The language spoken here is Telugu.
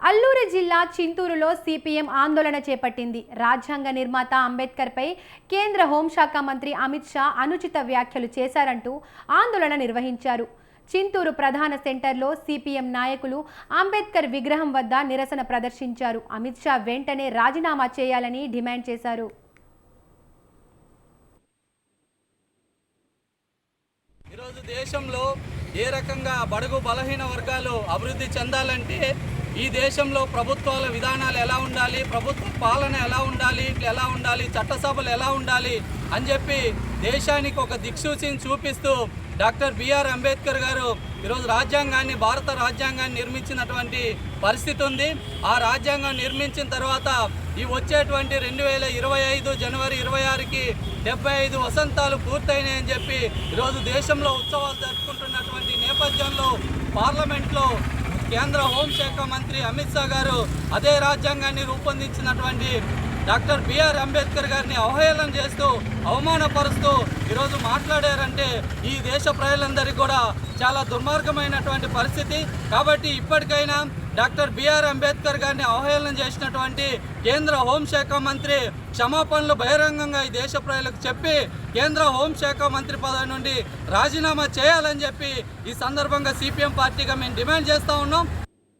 అల్లూరి జిల్లా చింతూరులో సిపిఎం ఆందోళన చేపట్టింది. రాజ్యాంగ నిర్మాత అంబేద్కర్పై కేంద్ర హోంశాఖ మంత్రి అమిత్ షా అనుచిత వ్యాఖ్యలు చేశారంటూ ఆందోళన నిర్వహించారు. చింతూరు ప్రధాన సెంటర్లో సిపిఎం నాయకులు అంబేద్కర్ విగ్రహం వద్ద నిరసన ప్రదర్శించారు. అమిత్ షా వెంటనే రాజీనామా చేయాలని డిమాండ్ చేశారు. ఈరోజు దేశంలో ఏ రకంగా బడుగు బలహీన వర్గాలు అభివృద్ధి చెందాలంటే ఈ దేశంలో ప్రభుత్వాల విధానాలు ఎలా ఉండాలి, ప్రభుత్వ పాలన ఎలా ఉండాలి, చట్టసభలు ఎలా ఉండాలి అని చెప్పి దేశానికి ఒక దిక్సూచిని చూపిస్తూ డాక్టర్ బిఆర్ అంబేద్కర్ గారు ఈరోజు రాజ్యాంగాన్ని, భారత రాజ్యాంగాన్ని నిర్మించినటువంటి పరిస్థితి ఉంది. ఆ రాజ్యాంగం నిర్మించిన తర్వాత ఈ వచ్చేటువంటి 2025 జనవరి 26కి 75 వసంతాలు పూర్తయినాయని చెప్పి ఈరోజు దేశంలో ఉత్సవాలు జరుపుకుంటున్నటువంటి నేపథ్యంలో పార్లమెంట్లో కేంద్ర హోంశాఖ మంత్రి అమిత్ షా గారు అదే రాజ్యాంగాన్ని రూపొందించినటువంటి డాక్టర్ బిఆర్ అంబేద్కర్ గారిని అవహేళన చేస్తూ, అవమానపరుస్తూ ఈరోజు మాట్లాడారంటే ఈ దేశ ప్రజలందరికీ కూడా చాలా దుర్మార్గమైనటువంటి పరిస్థితి. కాబట్టి ఇప్పటికైనా డాక్టర్ బిఆర్ అంబేద్కర్ గారిని అవహేళన చేసినటువంటి కేంద్ర హోంశాఖ మంత్రి క్షమాపణలు బహిరంగంగా ఈ దేశ ప్రజలకు చెప్పి కేంద్ర హోంశాఖ మంత్రి పదవి నుండి రాజీనామా చేయాలని చెప్పి ఈ సందర్భంగా సిపిఎం పార్టీగా మేము డిమాండ్ చేస్తూ ఉన్నాం.